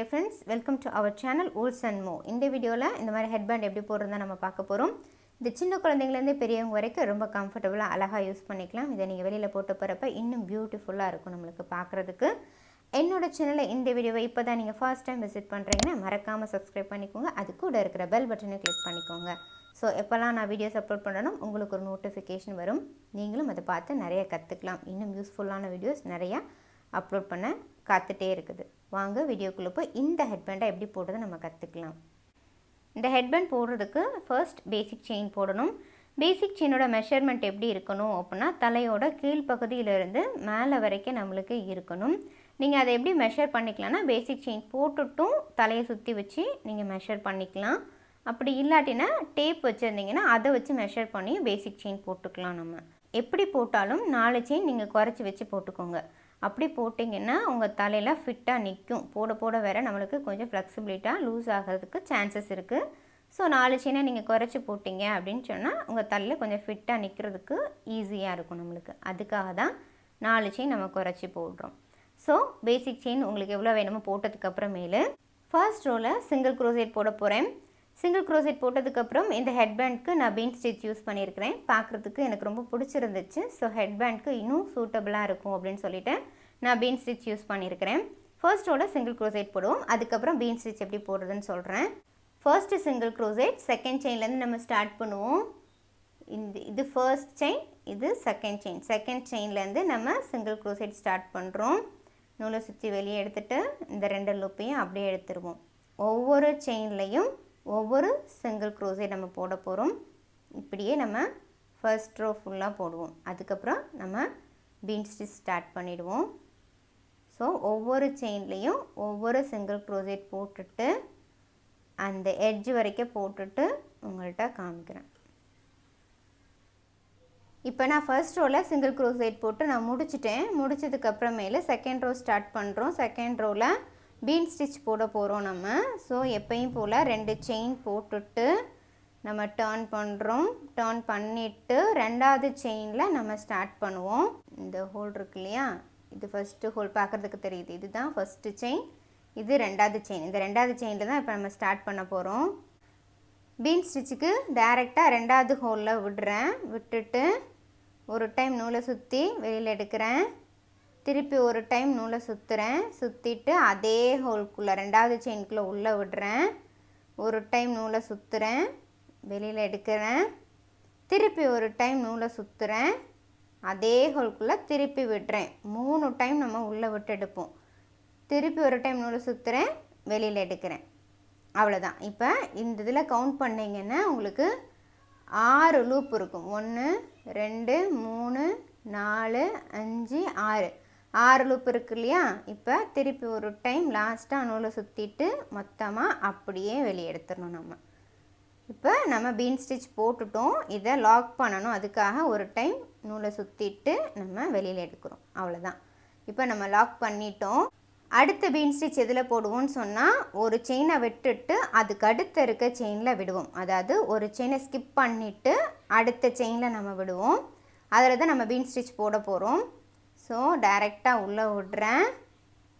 dear friends, welcome to our channel Wools&More. இந்த வீடியோல இந்த மாதிரி headband எப்படி போடுறதுன்னு நம்ம பார்க்க போறோம். இது சின்ன குழந்தைகள இருந்து பெரியவங்க வரைக்கும் ரொம்ப கம்ஃபர்ட்டபிளா அழகா யூஸ் பண்ணிக்கலாம். இத நீங்க வெளியில போட்டு போறப்ப இன்னும் பியூட்டிஃபுல்லா இருக்கும் நமக்கு பார்க்கிறதுக்கு. என்னோட சேனலை இந்த வீடியோவை இப்போதான் நீங்கள் ஃபர்ஸ்ட் டைம் விசிட் பண்ணுறீங்கன்னா மறக்காமல் சப்ஸ்கிரைப் பண்ணிக்கோங்க. அது கூட இருக்கிற பெல் பட்டனை கிளிக் பண்ணிக்கோங்க. ஸோ எப்போல்லாம் நான் வீடியோஸ் அப்லோட் பண்ணணும் உங்களுக்கு ஒரு நோட்டிஃபிகேஷன் வரும். நீங்களும் அதை பார்த்து நிறைய கற்றுக்கலாம். இன்னும் யூஸ்ஃபுல்லான வீடியோஸ் நிறையா அப்லோட் பண்ண காத்துட்டே இருக்குது. வாங்க வீடியோக்குள்ளே போய் இந்த ஹெட்பேண்டை எப்படி போடுறதை நம்ம கற்றுக்கலாம். இந்த ஹெட்பேண்ட் போடுறதுக்கு ஃபர்ஸ்ட் பேசிக் செயின் போடணும். பேசிக் செயினோட மெஷர்மெண்ட் எப்படி இருக்கணும் அப்படின்னா தலையோட கீழ்ப்பகுதியிலிருந்து மேலே வரைக்கும் நம்மளுக்கு இருக்கணும். நீங்கள் அதை எப்படி மெஷர் பண்ணிக்கலாம்னா பேசிக் செயின் போட்டுட்டும் தலையை சுற்றி வச்சு நீங்கள் மெஷர் பண்ணிக்கலாம். அப்படி இல்லாட்டினா டேப் வச்சுருந்தீங்கன்னா அதை வச்சு மெஷர் பண்ணி பேசிக் செயின் போட்டுக்கலாம். நம்ம எப்படி போட்டாலும் 4 செயின் நீங்கள் குறைச்சி வச்சு போட்டுக்கோங்க. அப்படி போட்டிங்கன்னா உங்கள் தலையில் ஃபிட்டாக நிற்கும். போட போட வேறு நம்மளுக்கு கொஞ்சம் ஃப்ளெக்சிபிலிட்டாக லூஸ் ஆகிறதுக்கு சான்சஸ் இருக்குது. ஸோ 4 செயினை நீங்கள் குறைச்சி போட்டிங்க அப்படின்னு சொன்னால் உங்கள் தலையில் கொஞ்சம் ஃபிட்டாக நிற்கிறதுக்கு ஈஸியாக இருக்கும் நம்மளுக்கு. அதுக்காக தான் 4 செயின் நம்ம குறைச்சி போடுறோம். ஸோ பேசிக் செயின் உங்களுக்கு எவ்வளோ வேணுமோ போட்டதுக்கப்புறமேலு ஃபர்ஸ்ட் ரோவில் சிங்கிள் க்ரோசேட் போட போகிறேன். சிங்கிள் க்ரோசேட் போட்டதுக்கப்புறம் இந்த ஹெட்பேண்ட்க்கு நான் பீன் ஸ்டிச் யூஸ் பண்ணியிருக்கிறேன். பார்க்குறதுக்கு எனக்கு ரொம்ப பிடிச்சிருந்துச்சு. ஸோ ஹெட்பேண்ட்க்கு இன்னும் சூட்டபிளாக இருக்கும் அப்படின்னு சொல்லிட்டு நான் பீன் ஸ்டிச் யூஸ் பண்ணியிருக்கிறேன். ஃபர்ஸ்ட் ரோவில் சிங்கிள் க்ரோசேட் போடுவோம். அதுக்கப்புறம் பீன் ஸ்டிச் எப்படி போடுறதுன்னு சொல்கிறேன். ஃபர்ஸ்ட்டு சிங்கிள் க்ரோசேட் செகண்ட் செயின்லேருந்து நம்ம ஸ்டார்ட் பண்ணுவோம். இது ஃபர்ஸ்ட் செயின், இது செகண்ட் செயின். செகண்ட் செயின்லேருந்து நம்ம சிங்கிள் க்ரோசேட் ஸ்டார்ட் பண்ணுறோம். நூலை சுற்றி வெளியே எடுத்துகிட்டு இந்த 2 லூப்பையும் அப்படியே எடுத்துருவோம். ஒவ்வொரு செயின்லேயும் ஒவ்வொரு சிங்கிள் க்ரோசேட் நம்ம போட போகிறோம். இப்படியே நம்ம ஃபர்ஸ்ட் ரோ ஃபுல்லாக போடுவோம். அதுக்கப்புறம் நம்ம பீன் ஸ்டிச் ஸ்டார்ட் பண்ணிவிடுவோம். ஸோ ஒவ்வொரு செயின்லேயும் ஒவ்வொரு சிங்கிள் க்ரோசேட் போட்டுட்டு அந்த எட்ஜ் வரைக்கும் போட்டுட்டு உங்கள்கிட்ட காமிக்கிறேன். இப்போ நான் ஃபர்ஸ்ட் ரோவில் சிங்கிள் க்ரோசேட் போட்டு நான் முடிச்சிட்டேன். முடிச்சதுக்கப்புறமேல செகண்ட் ரோ ஸ்டார்ட் பண்ணுறோம். செகண்ட் ரோவில் பீன் ஸ்டிச் போட போகிறோம் நம்ம. ஸோ எப்பயும் போல் 2 செயின் போட்டுட்டு நம்ம டர்ன் பண்ணுறோம். டர்ன் பண்ணிவிட்டு 2வது செயினில் நம்ம ஸ்டார்ட் பண்ணுவோம். இந்த ஹோல் இருக்கு இல்லையா, இது ஃபஸ்ட்டு ஹோல் பார்க்குறதுக்கு தெரியுது. இதுதான் ஃபஸ்ட்டு செயின், இது 2வது செயின். இந்த 2வது செயினில் தான் இப்போ நம்ம ஸ்டார்ட் பண்ண போகிறோம். பீன் ஸ்டிச்சுக்கு டைரெக்டாக 2வது ஹோலில் விடுறேன். விட்டுட்டு ஒரு டைம் நூலை சுற்றி வெளியில் எடுக்கிறேன். திருப்பி ஒரு டைம் நூலை சுற்றுறேன். சுற்றிட்டு அதே ஹோல்குள்ளே 2வது செயின்குள்ளே உள்ளே விடுறேன். ஒரு டைம் நூலை சுற்றுறேன், வெளியில் எடுக்கிறேன். திருப்பி ஒரு டைம் நூலை சுற்றுறேன், அதே ஹோல்குள்ளே திருப்பி விடுறேன். 3 டைம் நம்ம உள்ளே விட்டு எடுப்போம். திருப்பி ஒரு டைம் நூலை சுற்றுறேன், வெளியில் எடுக்கிறேன். அவ்வளோதான். இப்போ இந்த இதில் கவுண்ட் பண்ணிங்கன்னா உங்களுக்கு 6 லூப் இருக்கும். 1 2 3 4 5 6 லூப் இருக்கு இல்லையா. இப்போ திருப்பி ஒரு டைம் லாஸ்ட்டாக நூலை சுற்றிட்டு மொத்தமாக அப்படியே வெளியே எடுத்துடணும் நம்ம. இப்போ நம்ம பீன் ஸ்டிச் போட்டுட்டோம். இதை லாக் பண்ணணும். அதுக்காக ஒரு டைம் நூலை சுற்றிட்டு நம்ம வெளியில் எடுக்கிறோம். அவ்வளோதான். இப்போ நம்ம லாக் பண்ணிட்டோம். அடுத்த பீன் ஸ்டிச் எதில் போடுவோம்னு சொன்னால் ஒரு செயினை விட்டுட்டு அதுக்கு அடுத்த இருக்க செயினில் விடுவோம். அதாவது ஒரு செயினை ஸ்கிப் பண்ணிவிட்டு அடுத்த செயினில் நம்ம விடுவோம். அதில் தான் நம்ம பீன் ஸ்டிச் போட போகிறோம். ஸோ டைரெக்டாக உள்ளே விடுறேன்.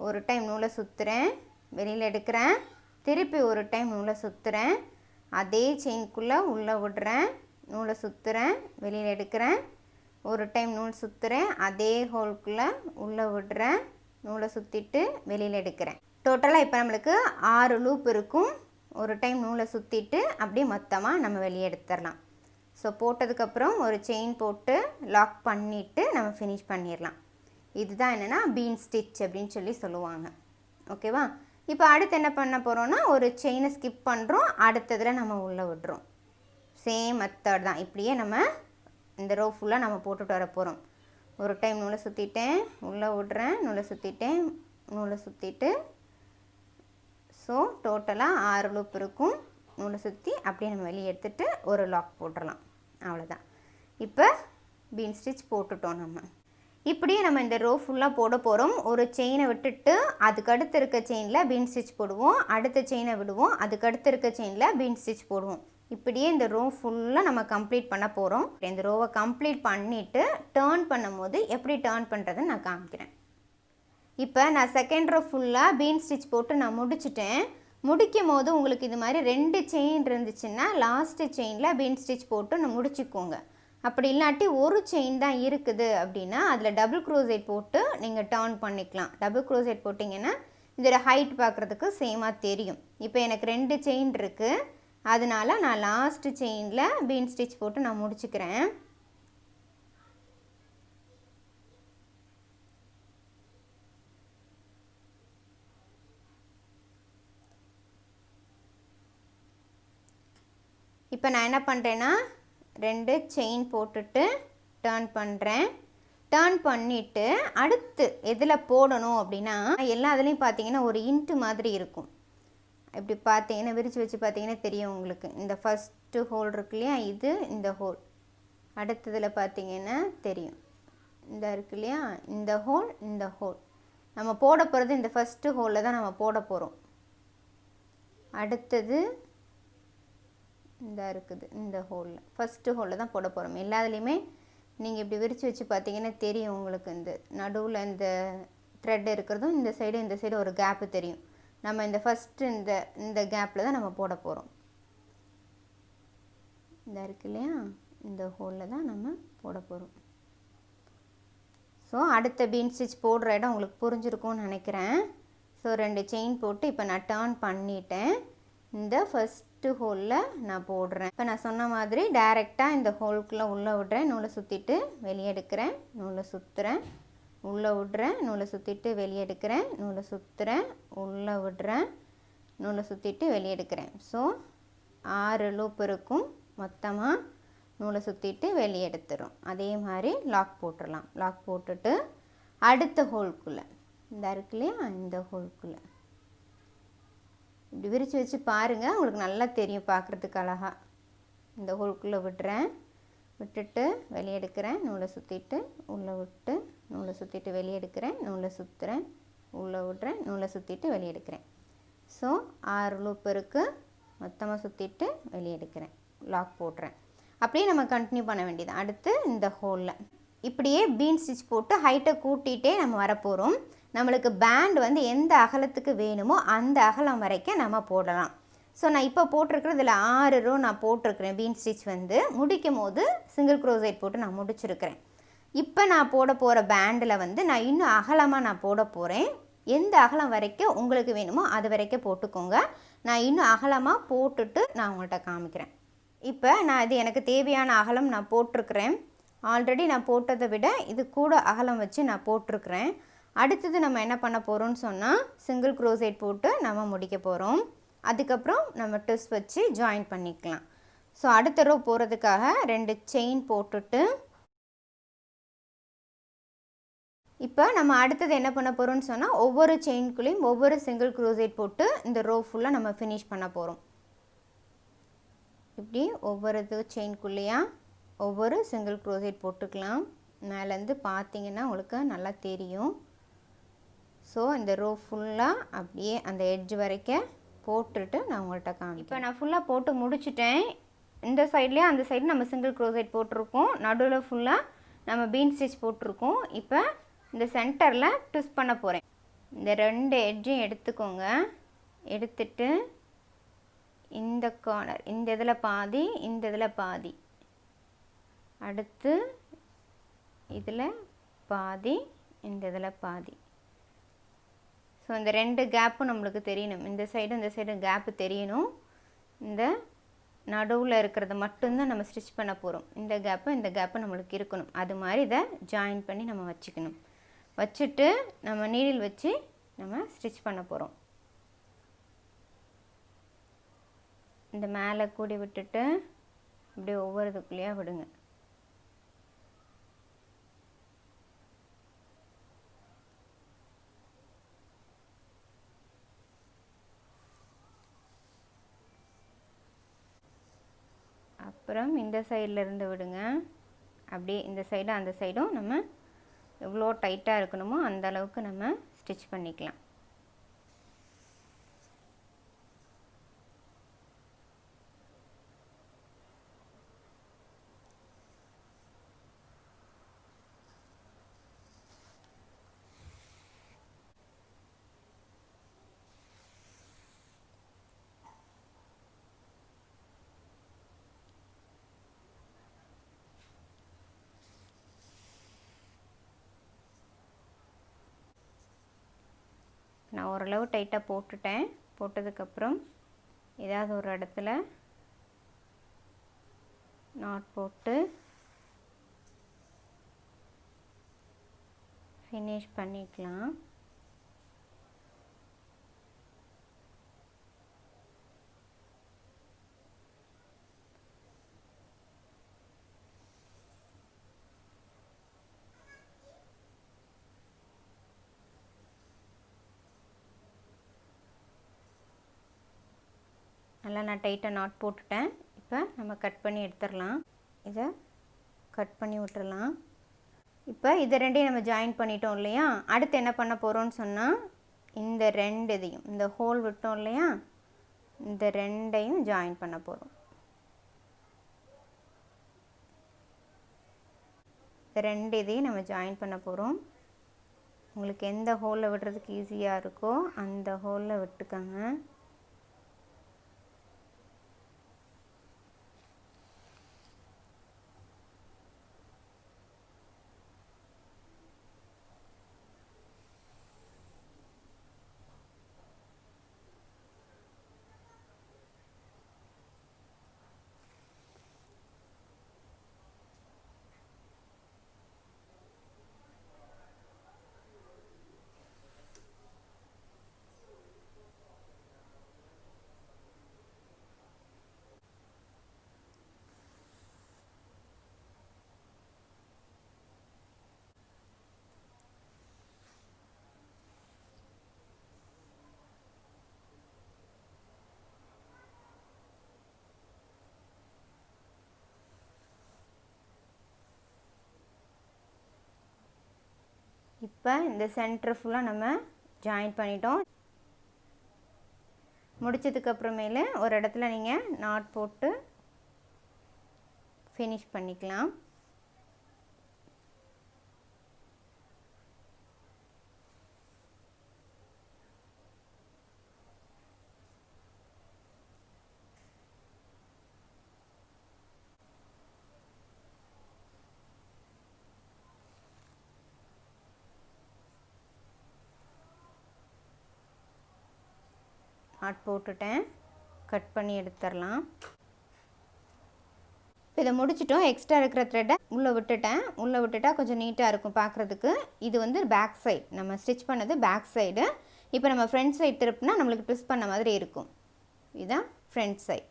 ஒரு டைம் நூலை சுற்றுறேன், வெளியில் எடுக்கிறேன். திருப்பி ஒரு டைம் நூலை சுற்றுறேன், அதே செயின்குள்ளே உள்ளே விடுறேன். நூலை சுற்றுறேன், வெளியில் எடுக்கிறேன். ஒரு டைம் நூல் சுற்றுறேன், அதே ஹோல்குள்ளே உள்ளே விடுறேன். நூலை சுற்றிட்டு வெளியில் எடுக்கிறேன். டோட்டலாக இப்போ நம்மளுக்கு 6 லூப் இருக்கும். ஒரு டைம் நூலை சுற்றிட்டு அப்படியே மொத்தமாக நம்ம வெளியே எடுத்துடலாம். ஸோ போட்டதுக்கப்புறம் ஒரு செயின் போட்டு லாக் பண்ணிவிட்டு நம்ம ஃபினிஷ் பண்ணிடலாம். இதுதான் என்னென்னா பீன் ஸ்டிச் அப்படின்னு சொல்லி சொல்லுவாங்க. ஓகேவா. இப்போ அடுத்து என்ன பண்ண போகிறோன்னா ஒரு செயினை ஸ்கிப் பண்ணுறோம், அடுத்ததில் நம்ம உள்ளே விடுறோம். சேம் மெத்தட் தான். இப்படியே நம்ம இந்த ரோ ஃபுல்லாக நம்ம போட்டுட்டு வர போகிறோம். ஒரு டைம் நூலை சுற்றிட்டேன், உள்ளே விடுறேன், நூலை சுற்றிட்டேன், நூலை சுற்றிட்டு. ஸோ டோட்டலாக 6 லூப் இருக்கும். நூலை சுற்றி அப்படியே நம்ம வெளியே எடுத்துகிட்டு ஒரு லாக் போட்டுடலாம். அவ்வளோதான். இப்போ பீன் ஸ்டிச் போட்டுட்டோம் நம்ம. இப்படியே நம்ம இந்த ரோ ஃபுல்லாக போட போகிறோம். ஒரு செயினை விட்டுட்டு அதுக்கு அடுத்து இருக்க செயினில் பீன் ஸ்டிச் போடுவோம். அடுத்த செயினை விடுவோம், அதுக்கு அடுத்து இருக்க செயினில் பீன் ஸ்டிச் போடுவோம். இப்படியே இந்த ரோ ஃபுல்லாக நம்ம கம்ப்ளீட் பண்ண போகிறோம். இந்த ரோவை கம்ப்ளீட் பண்ணிவிட்டு டர்ன் பண்ணும்போது எப்படி டர்ன் பண்ணுறதுன்னு நான் காமிக்கிறேன். இப்போ நான் செகண்ட் ரோ ஃபுல்லாக பீன் ஸ்டிச் போட்டு நான் முடிச்சிட்டேன். முடிக்கும் போது உங்களுக்கு இது மாதிரி 2 செயின் இருந்துச்சுன்னா லாஸ்ட்டு செயினில் பீன் ஸ்டிச் போட்டு நான் முடிச்சுக்கோங்க. அப்படி இல்லாட்டி ஒரு செயின் தான் இருக்குது அப்படின்னா அதில் டபுள் க்ரோஷேட் போட்டு நீங்கள் டர்ன் பண்ணிக்கலாம். டபுள் க்ரோஷேட் போட்டிங்கன்னா இதோட ஹைட் பார்க்குறதுக்கு சேமாக தெரியும். இப்போ எனக்கு 2 செயின் இருக்குது, அதனால நான் லாஸ்ட்டு செயினில் பீன் ஸ்டிச் போட்டு நான் முடிச்சுக்கிறேன். இப்போ நான் என்ன பண்ணுறேன்னா 2 செயின் போட்டுட்டு டர்ன் பண்ணுறேன். டர்ன் பண்ணிவிட்டு அடுத்து எதில் போடணும் அப்படின்னா எல்லா இதுலேயும் பார்த்தீங்கன்னா ஒரு இன்ட்டு மாதிரி இருக்கும். இப்படி பார்த்தீங்கன்னா விரித்து வச்சு பார்த்தீங்கன்னா தெரியும் உங்களுக்கு. இந்த ஃபஸ்ட்டு ஹோல் இருக்கு இல்லையா, இது இந்த ஹோல். அடுத்ததில் பார்த்தீங்கன்னா தெரியும், இந்த இருக்கு இல்லையா, இந்த ஹோல் இந்த ஹோல். நம்ம போட போகிறது இந்த ஃபஸ்ட்டு ஹோலில் தான் நம்ம போட போகிறோம். அடுத்தது இந்த இருக்குது, இந்த ஹோலில் ஃபஸ்ட்டு ஹோலில் தான் போட போகிறோம். எல்லாத்துலேயுமே நீங்கள் இப்படி விரித்து வச்சு பார்த்தீங்கன்னா தெரியும் உங்களுக்கு. இந்த நடுவில் இந்த த்ரெட் இருக்கிறதும் இந்த சைடு ஒரு கேப்பு தெரியும். நம்ம இந்த ஃபஸ்ட்டு இந்த கேப்பில் தான் நம்ம போட போகிறோம். இந்த இருக்கு இல்லையா, இந்த ஹோலில் தான் நம்ம போட போகிறோம். ஸோ அடுத்த பீன் ஸ்டிச் போடுற இடம் உங்களுக்கு புரிஞ்சிருக்கும்னு நினைக்கிறேன். ஸோ 2 செயின் போட்டு இப்போ நான் டர்ன் பண்ணிட்டேன். இந்த ஃபஸ்ட்டு ஹோலில் நான் போடுறேன். இப்போ நான் சொன்ன மாதிரி டைரெக்டாக இந்த ஹோலுக்குள்ளே உள்ளே விடுறேன், நூலை சுற்றிட்டு வெளியே எடுக்கிறேன், நூலை சுற்றுறேன், உள்ளே விடுறேன், நூலை சுற்றிட்டு வெளியே எடுக்கிறேன், நூலை சுற்றுறேன், உள்ளே விடுறேன், நூலை சுற்றிட்டு வெளியே எடுக்கிறேன். ஸோ 6 லூப் இருக்கும். மொத்தமாக நூலை சுற்றிட்டு வெளியே எடுத்துடும். அதே மாதிரி லாக் போட்டுடலாம். லாக் போட்டுட்டு அடுத்த ஹோலுக்குள்ளே இந்த இருக்கு இல்லையா, இந்த ஹோலுக்குள்ளே இப்படி விரித்து வச்சு பாருங்கள், உங்களுக்கு நல்லா தெரியும் பார்க்குறதுக்கு அழகாக. இந்த ஹோலுக்குள்ளே விடுறேன், விட்டுட்டு வெளியே எடுக்கிறேன், நூலை சுற்றிட்டு உள்ளே விட்டு, நூலை சுற்றிட்டு வெளியே எடுக்கிறேன், நூலை சுற்றுறேன், உள்ளே விடுறேன், நூலை சுற்றிட்டு வெளியே எடுக்கிறேன். ஸோ 6 லூப் இருக்குது. மொத்தமாக சுற்றிட்டு வெளியே எடுக்கிறேன், லாக் போடுறேன். அப்படியே நம்ம கண்டினியூ பண்ண வேண்டியது. அடுத்து இந்த ஹோலில் இப்படியே பீன் ஸ்டிச் போட்டு ஹைட்டை கூட்டிகிட்டே நம்ம வரப்போகிறோம். நம்மளுக்கு பேண்ட் வந்து எந்த அகலத்துக்கு வேணுமோ அந்த அகலம் வரைக்கும் நம்ம போடலாம். ஸோ நான் இப்போ போட்டிருக்கிறது இதில் 6 ரோ நான் போட்டிருக்கிறேன். பீன் ஸ்டிச் வந்து முடிக்கும் போது சிங்கிள் க்ரோஷேட் போட்டு நான் முடிச்சிருக்கிறேன். இப்போ நான் போட போகிற பேண்டில் வந்து நான் இன்னும் அகலமாக நான் போட போகிறேன். எந்த அகலம் வரைக்கும் உங்களுக்கு வேணுமோ அது வரைக்கும் போட்டுக்கோங்க. நான் இன்னும் அகலமாக போட்டுட்டு நான் உங்கள்கிட்ட காமிக்கிறேன். இப்போ நான் இது எனக்கு தேவையான அகலம் நான் போட்டிருக்கிறேன். ஆல்ரெடி நான் போட்டதை விட இது கூட அகலம் வச்சு நான் போட்டிருக்கிறேன். அடுத்தது நம்ம என்ன பண்ண போகிறோம்னு சொன்னால் சிங்கிள் க்ரோஷேட் போட்டு நம்ம முடிக்க போகிறோம். அதுக்கப்புறம் நம்ம ட்விஸ்ட் வச்சு ஜாயின் பண்ணிக்கலாம். ஸோ அடுத்த ரோ போகிறதுக்காக 2 செயின் போட்டுட்டு இப்போ நம்ம அடுத்தது என்ன பண்ண போகிறோம்னு சொன்னால் ஒவ்வொரு செயின்குள்ளேயும் ஒவ்வொரு சிங்கிள் க்ரோஷேட் போட்டு இந்த ரோ ஃபுல்லாக நம்ம ஃபினிஷ் பண்ண போகிறோம். இப்படி ஒவ்வொரு செயின்குள்ளேயா ஒவ்வொரு சிங்கிள் க்ரோஷேட் போட்டுக்கலாம். மேலேருந்து பார்த்தீங்கன்னா உங்களுக்கு நல்லா தெரியும். ஸோ இந்த ரோ ஃபுல்லாக அப்படியே அந்த எட்ஜ் வரைக்கும் போட்டுட்டு நான் உங்கள்கிட்ட காமிப்பேன். இப்போ நான் ஃபுல்லாக போட்டு முடிச்சுட்டேன். இந்த சைட்லேயே அந்த சைடு நம்ம சிங்கிள் க்ரோஷேட் போட்டிருக்கோம். நடுவில் ஃபுல்லாக நம்ம பீன் ஸ்டிச் போட்டிருக்கோம். இப்போ இந்த சென்டரில் ட்விஸ்ட் பண்ண போகிறேன். இந்த 2 எட்ஜையும் எடுத்துக்கோங்க. எடுத்துட்டு இந்த கார்னர் இந்த இதில் பாதி, இந்த இதில் பாதி, அடுத்து இதில் பாதி, இந்த இதில் பாதி. ஸோ இந்த 2 கேப்பும் நம்மளுக்கு தெரியணும். இந்த சைடு கேப்பு தெரியணும். இந்த நடுவில் இருக்கிறத மட்டும்தான் நம்ம ஸ்டிச் பண்ண போகிறோம். இந்த கேப்பு நம்மளுக்கு இருக்கணும். அது மாதிரி இதை ஜாயின் பண்ணி நம்ம வச்சுக்கணும். வச்சுட்டு நம்ம நீடில் வச்சு நம்ம ஸ்டிச் பண்ண போகிறோம். இந்த மேலே கூடி விட்டுட்டு அப்படியே ஒவ்வொரு இதுக்குள்ளேயே விடுங்க. அப்புறம் இந்த சைடில் இருந்து விடுங்க. அப்படியே இந்த சைடும் அந்த சைடும் நம்ம எவ்வளோ டைட்டாக இருக்கணுமோ அந்த அளவுக்கு நம்ம ஸ்டிச் பண்ணிக்கலாம். நான் ஓரளவு டைட்டாக போட்டுட்டேன். போட்டதுக்கப்புறம் ஏதாவது ஒரு இடத்துல நாட் போட்டு ஃபினிஷ் பண்ணிக்கலாம். நல்லா நான் டைட்டாக நாட் போட்டுட்டேன். இப்போ நம்ம கட் பண்ணி எடுத்துடலாம். இதை கட் பண்ணி விட்டுறலாம். இப்போ இதை ரெண்டையும் நம்ம ஜாயின் பண்ணிட்டோம் இல்லையா? அடுத்து என்ன பண்ண போகிறோம்னு சொன்னால், இந்த ரெண்டு இதையும் இந்த ஹோல் விட்டோம் இல்லையா, இந்த ரெண்டையும் ஜாயின் பண்ண போகிறோம். இந்த ரெண்டு இதையும் நம்ம ஜாயின் பண்ண போகிறோம். உங்களுக்கு எந்த ஹோலில் விடுறதுக்கு ஈஸியாக இருக்கோ அந்த ஹோலில் விட்டுக்கோங்க. இப்போ இந்த சென்டர் ஃபுல்லாக நம்ம ஜாயின் பண்ணிட்டோம். முடிச்சதுக்கப்புறமேல ஒரு இடத்துல நீங்கள் நாட் போட்டு ஃபினிஷ் பண்ணிக்கலாம். நாட் போட்டுட்டேன், கட் பண்ணி எடுத்துடலாம். இதை முடிச்சிட்டோம். எக்ஸ்ட்ரா இருக்கிற த்ரெட்டை உள்ளே விட்டுட்டா கொஞ்சம் நீட்டாக இருக்கும் பார்க்குறதுக்கு. இது வந்து பேக் சைடு, நம்ம ஸ்டிச் பண்ணது பேக் சைடு. இப்போ நம்ம ஃப்ரண்ட் சைடு திருப்பினா நம்மளுக்கு ட்விஸ்ட் பண்ண மாதிரி இருக்கும். இதுதான் ஃப்ரண்ட் சைடு.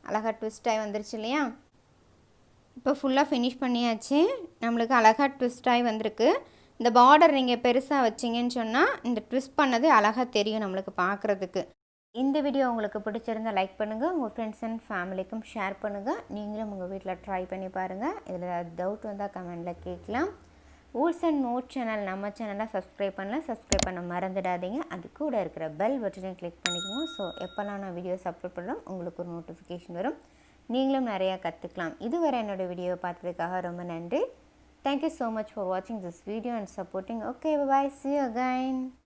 அழகாக ட்விஸ்ட் ஆகி வந்துருச்சு இல்லையா? இப்போ ஃபுல்லாக ஃபினிஷ் பண்ணியாச்சு. நம்மளுக்கு அழகாக ட்விஸ்ட் ஆகி வந்திருக்கு. இந்த பார்டர் நீங்கள் பெருசாக வச்சிங்கன்னு சொன்னால் இந்த ட்விஸ்ட் பண்ணது அழகாக தெரியும் நம்மளுக்கு பார்க்குறதுக்கு. இந்த வீடியோ உங்களுக்கு பிடிச்சிருந்தால் லைக் பண்ணுங்கள், உங்கள் ஃப்ரெண்ட்ஸ் அண்ட் ஃபேமிலிக்கும் ஷேர் பண்ணுங்கள். நீங்களும் உங்கள் வீட்டில் ட்ரை பண்ணி பாருங்கள். இதில் ஏதாவது டவுட் வந்தால் கமெண்டில் கேட்கலாம். Wools&More சேனல் நம்ம சேனலை சப்ஸ்கிரைப் பண்ண மறந்துடாதீங்க. அது கூட இருக்கிற பெல் பட்டனையும் கிளிக் பண்ணிக்கோங்க. ஸோ எப்போல்லாம் நான் வீடியோஸ் அப்லோட் பண்ணுறோம் உங்களுக்கு ஒரு நோட்டிஃபிகேஷன் வரும். நீங்களும் நிறையா கற்றுக்கலாம். இதுவரை என்னோடய வீடியோவை பார்த்ததுக்காக ரொம்ப நன்றி. Thank you so much for watching this video and supporting. Okay, bye-bye. See you again.